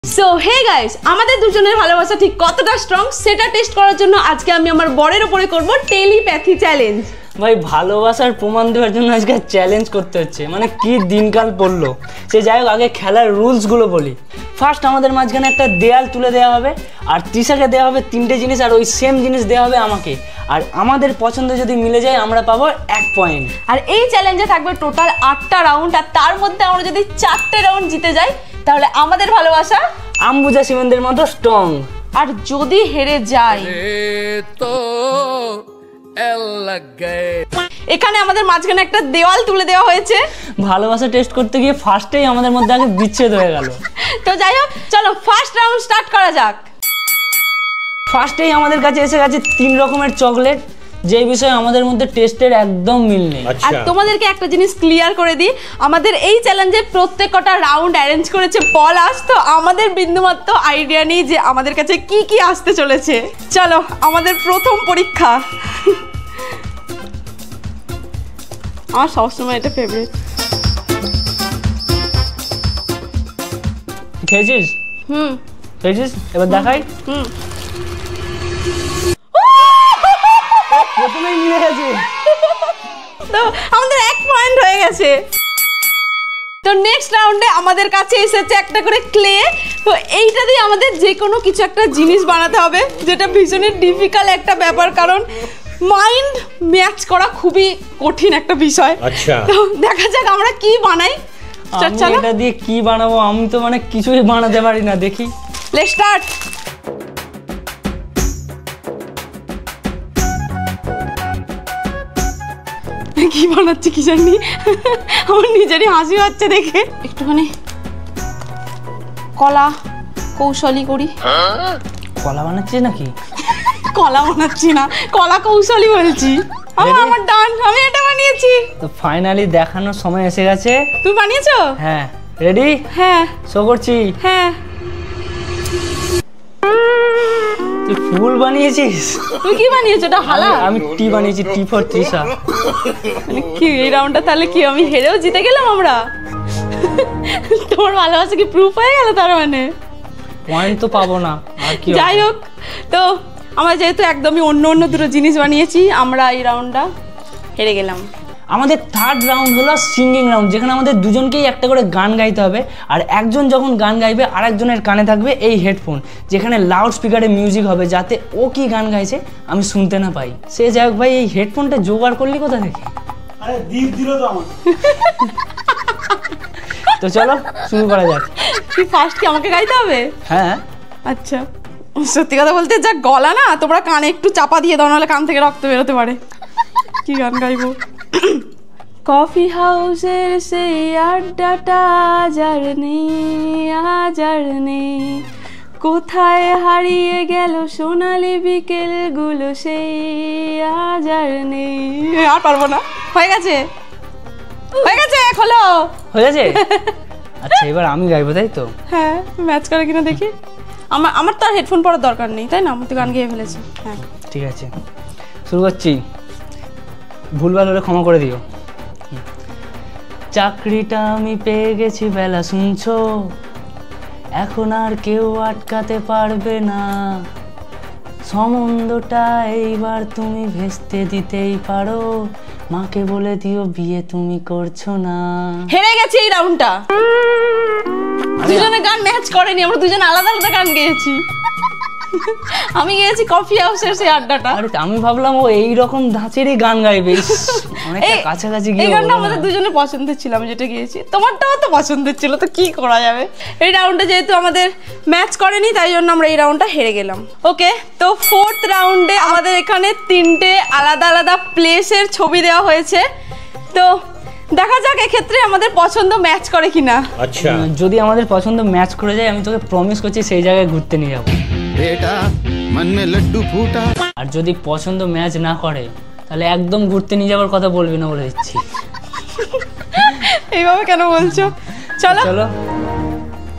So hey guys, আমাদের দুজনের ভালোবাসা ঠিক কতটা স্ট্রং সেটা টেস্ট করার জন্য আজকে আমি আমার বরের উপরে করব টেলিপ্যাথি চ্যালেঞ্জ। ভাই ভালোবাসার প্রমাণ দেওয়ার জন্য আজকে চ্যালেঞ্জ করতে হচ্ছে, মানে কি দিনকাল পড়লো। সে যাই হোক, আগে খেলার রুলসগুলো বলি। ফার্স্ট আমাদের মাঝখানে একটা দেয়াল তুলে দেওয়া হবে, আর তৃষাকে দেওয়া হবে 3টে জিনিস, আর ওই সেম জিনিস দেওয়া হবে আমাকে। আর আমাদের পছন্দ যদি মিলে যায় আমরা পাবো 1 পয়েন্ট। আর এই চ্যালেঞ্জে থাকবে টোটাল 8টা রাউন্ড, আর তার মধ্যে আমরা যদি 4টে রাউন্ড জিতে যাই তাহলে আমাদের ভালোবাসা আম্বুজা সিমেন্টের মতো স্ট্রং। আর যদি হেরে যাই তো এখানে আমাদের মাঝখানে একটা দেওয়াল তুলে দেওয়া হয়েছে। ভালোবাসা টেস্ট করতে গিয়ে ফার্স্টেই আমাদের মধ্যে আগে বিচ্ছেদ হয়ে গেল। তো যাই হোক, চলো ফার্স্ট রাউন্ড স্টার্ট করা যাক। ফার্স্টেই আমাদের কাছে এসে গেছে 3 রকমের চকলেট, যে বিষয়ে আমাদের মধ্যে টেস্টের একদম মিল নেই। আর তোমাদেরকে একটা জিনিস ক্লিয়ার করে দিই, আমাদের এই চ্যালেঞ্জে প্রত্যেকটা রাউন্ড অ্যারেঞ্জ করেছে পলাশ, তো আমাদের বিন্দুমাত্র আইডিয়া নেই যে আমাদের কাছে কি কি আসতে চলেছে। চলো আমাদের প্রথম পরীক্ষা। আমার সবসময় এটা ফেভারিট। খেয়েছিস? খেয়েছিস? এবার দেখাই। প্রথমেই মিলে গেছে, তো আমাদের 1 পয়েন্ট হয়ে গেছে। তো নেক্সট রাউন্ডে আমাদের কাছে এসেছে একটা করে ক্লে। তো এইটা দিয়ে আমাদের যে কোনো কিছু একটা জিনিস বানাতে হবে, যেটা ভীষণই ডিফিকাল্ট একটা ব্যাপার, কারণ মাইন্ড ম্যাচ করা খুবই কঠিন একটা বিষয়। আচ্ছা, তো দেখা যাক আমরা কি বানাই। আমি এটা দিয়ে কি বানাবো? আমি তো মানে কিছুই বানাতে পারি না। দেখি, লেটস স্টার্ট। কি বানাচ্ছি কি জানি, আমার নিজেরই হাসি হচ্ছে দেখে। একটুখানি কলা কৌশলী করি। কলা বানাচ্ছিস নাকি? কলা বানাচ্ছি না, কলা কৌশলী বলছি। আমার ডান, আমি এটা বানিয়েছি। তো ফাইনালি দেখানোর সময় এসে গেছে। তুমি বানিয়েছো? হ্যাঁ, রেডি? হ্যাঁ, শো করছি। হ্যাঁ। তুই ফুল বানিয়েছিস? তুমি কি বানিয়েছো? এটা হালা। আমি টি বানিয়েছি, টি ফর তৃষা। মানে কি এই রাউন্ডটা তাহলে কি আমি হেরেও জিতে গেলাম? আমরা তোমার ভালোবাসা কি প্রুফ হয়ে গেল? তার মানে পয়েন্ট তো পাবো না। আর কি? যাই হোক, তো আমরা যেহেতু একদমই অন্য অন্য দুটো জিনিস বানিয়েছি, আমরা এই রাউন্ডটা হেরে গেলাম। আমাদের থার্ড রাউন্ড হলো সিঙ্গিং রাউন্ড, যেখানে আমাদের দুজনকেই একটা করে গান গাইতে হবে। আর একজন যখন গান গাইবে আর একজনের কানে থাকবে এই হেডফোন, যেখানে লাউড স্পিকারে মিউজিক হবে, যাতে ও কি গান গাইছে আমি শুনতে না পাই। সে যাই হোক, ভাই এই হেডফোনটা জোগাড় করলি কোথা থেকে? আরে দিল দিল তো আমার। তো চলো শুরু করা যাক। কি ফার্স্ট কি আমাকে গাইতে হবে? হ্যাঁ। আচ্ছা, সত্যি কথা বলতে যা গলা না, তোমরা কানে একটু চাপা দিয়ে দাও, নাহলে কান থেকে রক্ত বেরোতে পারে। কি গান গাইবো? কফি হাউসের সেই আড্ডাটা আজ আর নেই, কোথায় হারিয়ে গেল সোনালি বিকেলগুলো সেই আজ আর নেই। আর পারবো না, হয়ে গেছে খোলো। হয়ে গেছে? আচ্ছা, এবার আমি গাইবো, তাই তো? হ্যাঁ, ম্যাচ করে কিনা দেখি। আমার তো আর হেডফোন পরার দরকার নেই, তাই না? আমি তো গান গেয়ে ফেলেছি। হ্যাঁ ঠিক আছে, শুরু করছি। ভুলভাল হলে ক্ষমা করে দিও। চাকরিটা আমি পেয়ে গেছি, বেলা শুনছো, এখন আর কেউ আটকাতে পারবে না, সম্বন্ধটা এইবার তুমি ভেস্তে দিতেই পারো, মাকে বলে দিও বিয়ে তুমি করছো না। হেরে গেছি এই রাউন্ডটা। দুজনে গান ম্যাচ করেনি, আমরা দুজনে আলাদা আলাদা গান গেয়েছি। আমি গেয়েছি কফি হাউসের সেই আড্ডাটা। আরে আমি ভাবলাম ও এইরকম ধাঁচেরই গান গাইবে, অনেকটা কাছাকাছি গিয়ে। এই গানটা আমাদের দুজনের পছন্দের ছিল, আমি যেটা গিয়েছি। তোমারটাও তো পছন্দের ছিল, তো কি করা যাবে। এই রাউন্ডে যেহেতু আমাদের ম্যাচ করেনি, তাই জন্য আমরা এই রাউন্ডটা হেরে গেলাম। ওকে, তো 4th রাউন্ডে আমাদের এখানে 3টে আলাদা আলাদা প্লেসের ছবি দেওয়া হয়েছে। তো দেখা যাক এক্ষেত্রে আমাদের পছন্দ ম্যাচ করে কিনা। আচ্ছা, যদি আমাদের পছন্দ ম্যাচ করে যায়, আমি তোকে প্রমিস করছি সেই জায়গায় ঘুরতে নিয়ে যাবো। बेटा मन में लड्डू फूटा। আর যদি পছন্দ ম্যাচ না করে তাহলে একদম ঘুরতে নিয়ে যাওয়ার কথা বলবি না, বলে দিচ্ছি। এইভাবে কেন বলছো? চলো চলো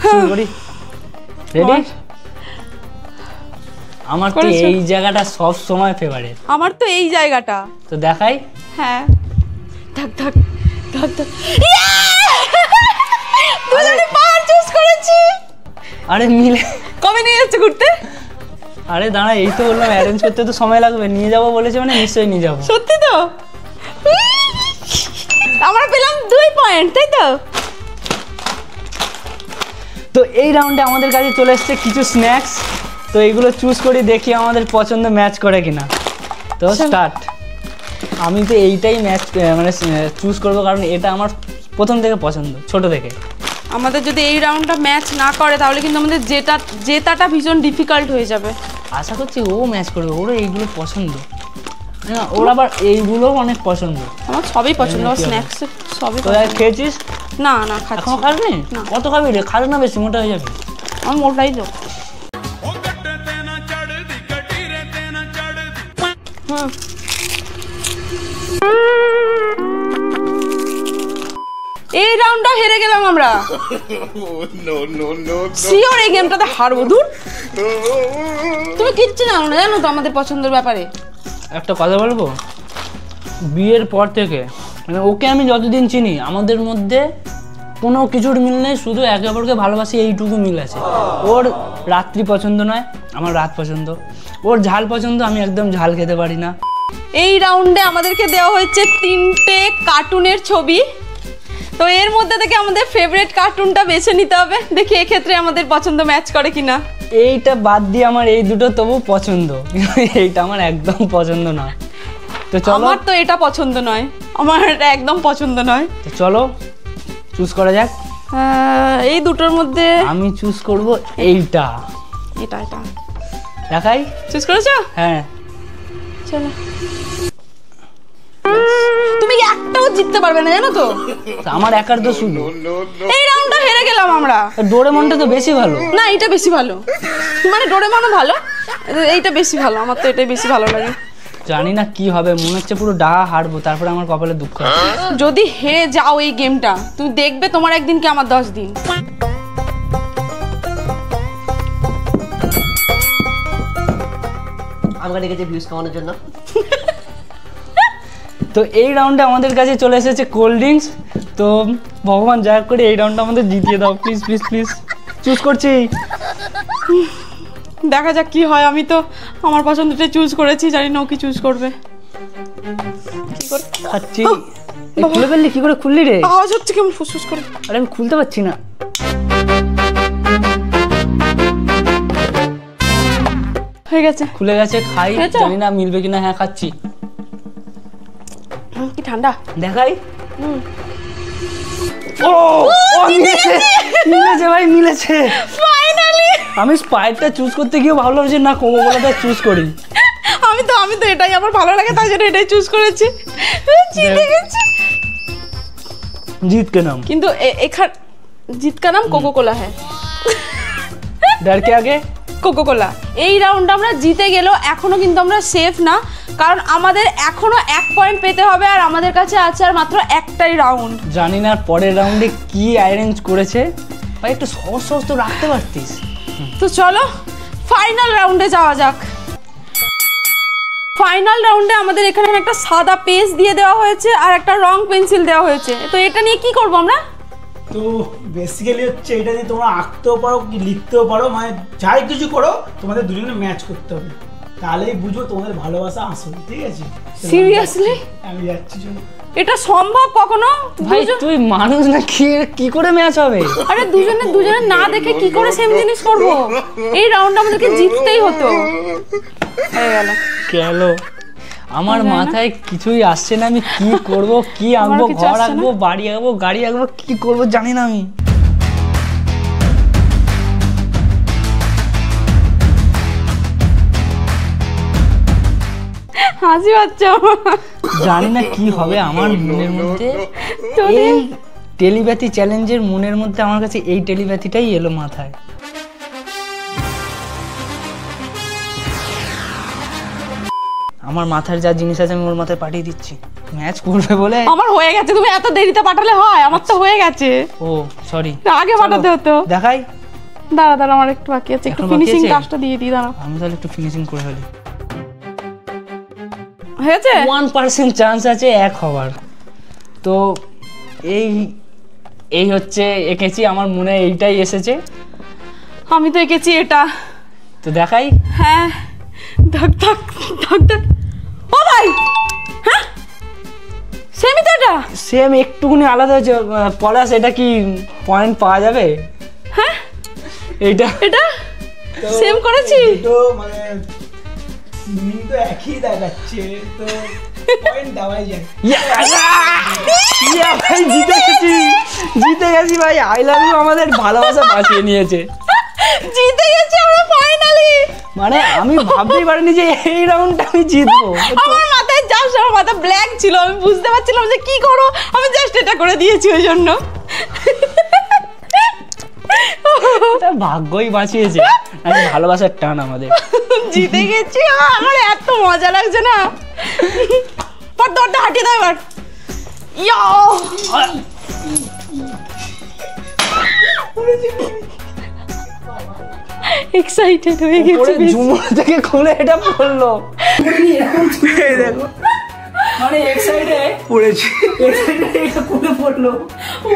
শুরু করি। রেডি? আমার তো এই জায়গাটা সব সময় ফেভারিট। আমার তো এই জায়গাটা। তো দেখাই। হ্যাঁ, থাক থাক থাক থাক। দুজনে পাহাড় চুজ করেছি। আরে মিলে কবে নিয়ে যাচ্ছে ঘুরতে? আরে দাঁড়া, এই তো বললাম অ্যারেঞ্জ করতে তো সময় লাগবে, নিয়ে যাবো বলেছে মানে নিশ্চয়ই নিয়ে যাবো। সত্যি তো? আমরা পেলাম 2 পয়েন্ট, তাই তো? তো এই রাউন্ডে আমাদের কাছে চলে এসছে কিছু স্ন্যাক্স, তো এইগুলো চুজ করি, দেখি আমাদের পছন্দ ম্যাচ করে কিনা। তো স্টার্ট। আমি তো এইটাই ম্যাচ মানে চুজ করবো, কারণ এটা আমার প্রথম থেকে পছন্দ, ছোট থেকে। আমাদের যদি এই রাউন্ডটা ম্যাচ না করে তাহলে কিন্তু আমাদের জেতাটা ভীষণ ডিফিকাল্ট হয়ে যাবে। আশা করছি ও ম্যাচ করবে, ওরও এইগুলো পছন্দ না, ওর আবার এইগুলোও অনেক পছন্দ। আমার সবই পছন্দ, আমার স্ন্যাক্স সবই তো পছন্দ। খেয়েছিস? না না খাচ্ছি। এখনো খাসনি? না। কত খাবি রে? খাস না বেশি, মোটা হয়ে যাবে। আমার মোটাই তো। এই রাউন্ডটা হেরে গেলাম আমরা। শিওর এই গেমটাতে হারবো। দূর, তুমি কিচ্ছু জানো না, জানো তো আমাদের পছন্দের ব্যাপারে। একটা কথা বলবো, বিয়ের পর থেকে মানে ওকে আমি যতদিন চিনি, আমাদের মধ্যে কোনো কিছুর মিল নেই, শুধু একে অপরকে ভালোবাসি এইটুকু মিল আছে। ওর রাত্রি পছন্দ নয়, আমার রাত পছন্দ। ওর ঝাল পছন্দ, আমি একদম ঝাল খেতে পারি না। এই রাউন্ডে আমাদেরকে দেওয়া হয়েছে 3টে কার্টুনের ছবি। তো এর মধ্যে থেকে আমাদের ফেভারিট কার্টুনটা বেছে নিতে হবে। দেখি এক্ষেত্রে আমাদের পছন্দ ম্যাচ করে কিনা। এইটা বাদ দিয়ে আমার এই দুটো তবু পছন্দ, এইটা আমার একদম পছন্দ না। তো চলো, আমার তো এটা পছন্দ নয়, আমার এটা একদম পছন্দ নয়। তো চলো চুজ করা যাক। এই দুটোর মধ্যে আমি চুজ করব এইটা। এটা এটা দেখাই? চুজ করেছো? হ্যাঁ। চলো। তুমি একটাও জিততে পারবে না, জানো তো? আমার একার তো শুধু এই রাউন্ডটা হেরে গেলাম আমরা। ডোরেমনটা তো বেশি ভালো। না, এটা বেশি ভালো। মানে ডোরেমনও ভালো, এইটা বেশি ভালো। আমার তো এটাই বেশি ভালো লাগে। জানি না কি হবে, মনে হচ্ছে পুরো ডাহা হারবো, তারপরে আমার কপালে দুঃখ আছে। যদি হেরে যাও এই গেমটা, তুমি দেখবে তোমার একদিন কি আমার 10 দিন। আমাকে ডেকেছে ভিউজ কামানোর জন্য। তো এই রাউন্ডে আমাদের কাছে চলে এসেছে কোল্ড ড্রিঙ্কস। তো ভগবান দয়া করে এই রাউন্ডটা আমাদের জিতিয়ে দাও, প্লিজ প্লিজ প্লিজ। চুজ করছি। দেখা যাক কি হয়। আমি তো আমার পছন্দটা চুজ করেছি, জানি না ও কি চুজ করবে। কি করে খাচ্ছি। খুলে ফেললি কি করে? খুললি রে? আওয়াজ হচ্ছে কেমন ফুসফুস করে। আরে আমি খুলতে পারছি না। হয়ে গেছে, খুলে গেছে। খাই, খেয়েছো? জানি না মিলবে কিনা। হ্যাঁ খাচ্ছি। কি ঠান্ডা। দেখাই। ও মিলেছে, মিলেছে ভাই, মিলেছে ফাইনালি। আমি স্প্রাইটটা চুজ করতে গিয়ে ভাবলাম যে না, কোকাকোলাটা চুজ করি। আমি তো এটাই আমার ভালো লাগে, তাই জন্য এটাই চুজ করেছি। জিতে গেছি। जीत के नाम। কিন্তু এখানে জিত কা নাম কোকো কোলা হ্যাঁ। डर के आगे কোকো কোলা। এই রাউন্ডটা আমরা জিতে গেলেও এখনো কিন্তু আমরা সেফ না, কারণ আমাদের এখনো 1 পয়েন্ট পেতে হবে, আর আমাদের কাছে আছে আর মাত্র একটাই রাউন্ড। জানি না পরের রাউন্ডে কি অ্যারেঞ্জ করেছে ভাই, একটু সহজ সহজ তো রাখতে পারতিস। তো চলো ফাইনাল রাউন্ডে যাওয়া যাক। ফাইনাল রাউন্ডে আমাদের এখানে একটা সাদা পেজ দিয়ে দেওয়া হয়েছে আর একটা রং পেন্সিল দেওয়া হয়েছে। তো এটা নিয়ে কি করব আমরা? তো বেসিক্যালি হচ্ছে এটা দিয়ে তোমরা আঁকতেও পারো কি লিখতেও পারো, মানে যাই কিছু করো তোমাদের দুজনে ম্যাচ করতে হবে, তাহলেই বুঝো তোমাদের ভালোবাসা আসল। ঠিক আছে? সিরিয়াসলি আমি যাচ্ছি, চলো। এটা সম্ভব কখনো? ভাই তুই মানুষ না, কি করে ম্যাচ হবে? আরে দুজনে না দেখে কি করে সেম জিনিস করব? এই রাউন্ড আমাদেরকে জিততেই হতো। হয়ে গেল। গেল। আমার মাথায় কিছুই আসছে না, আমি কি করব, কি আঁকবো, আমারও কিছু ঘর আসছে আঁকবো, বাড়ি আঁকবো, গাড়ি আঁকবো, কি করব জানি না আমি। হাসি পাচ্ছে আমার। জানি না কি হবে আমার মনের মধ্যে। এই টেলিপ্যাথি চ্যালেঞ্জের মনের মধ্যে আমার কাছে এই টেলিপ্যাথিটাই এলো মাথায়। আমার মাথার যা জিনিস আছে আমি ওর মাথায় পাঠিয়ে দিচ্ছি, ম্যাচ করবে বলে। আমার হয়ে গেছে, তুমি এত দেরিতে পাঠালে হয়? আমার তো হয়ে গেছে। ও সরি, আগে পাঠাতে হতো। দেখাই। দাঁড়া আমার একটু বাকি আছে, একটু এখনো বাকি ফিনিশিং আছে? কাজটা দিয়ে দিই। দাঁড়া, আমি তাহলে একটু ফিনিশিং করে ফেলি। হয়েছে? 1% চান্স আছে 1 হওয়ার। তো এই হচ্ছে এঁকেছি, আমার মনে এইটাই এসেছে। আমি তো এঁকেছি এটা। তো দেখাই। হ্যাঁ, ধক ধক ধক ধক। ও ভাই, হ্যাঁ সেমই তো এটা। সেম, একটুকুনি আলাদা হয়েছে। পলাশ, এটা কি পয়েন্ট পাওয়া যাবে? হ্যাঁ এইটা এটা সেম করেছি। তো মানে মিনিং তো একই দেখাচ্ছে, তো পয়েন্ট দেওয়াই যায়। ভাই জিতে গেছি, জিতে গেছি ভাই। আই লাভ ইউ আমাদের ভালোবাসা বাঁচিয়ে নিয়েছে। জিতে গেছি আমরা ফাইনালি। মানে আমি ভাবতেই পারিনি যে এই রাউন্ডটা আমি জিতবো। আমার মাথায় জাস্ট, আমার মাথা ব্ল্যাক ছিল, আমি বুঝতে পারছিলাম যে কি করো। আমি জাস্ট এটা করে দিয়েছি ওই জন্য। ভাগ্যই বাঁচিয়েছে, নাকি ভালোবাসার টান আমাদের। জিতে গেছি। আমার এত মজা লাগছে না। পর দরটা হাঁটিয়ে দাও এবার। ইয়া এক্সাইটেড হয়ে গেছি। ঝুমুর থেকে খুলে এটা পড়লো। এই দেখো মানে এক্সাইটেড পড়েছি। এটা খুলে পড়লো।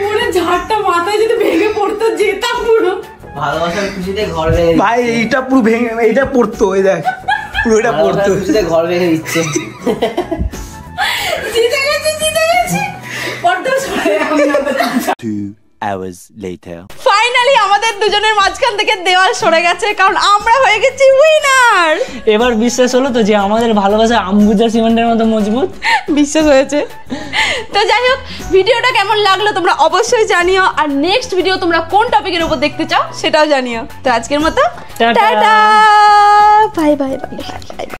ওরে ঝাড়টা মাথায় যদি ভেঙে পড়তো যেতাম পুরো। ভালোবাসার খুশিতে ঘর ভেঙে ভাই এইটা পুরো ভেঙে, এইটা পড়তো, এই দেখ পুরো এটা পড়তো। খুশিতে ঘর ভেঙে দিচ্ছে। জিতে গেছি, জিতে গেছি। পড়তে সরে আমি 2 hours later. ফাইনালি আমাদের দুজনের মাঝখান থেকে দেওয়াল সরে গেছে, কারণ আমরা হয়ে গেছি উইনার। এবার বিশ্বাস হলো তো যে আমাদের ভালোবাসা আম্বুজা সিমেন্টের মতো মজবুত। বিশ্বাস হয়েছে। তো যাই হোক, ভিডিওটা কেমন লাগলো তোমরা অবশ্যই জানিও, আর নেক্সট ভিডিও তোমরা কোন টপিকের উপর দেখতে চাও সেটাও জানিও। তো আজকের মতো tata. Tata, bye bye bye bye.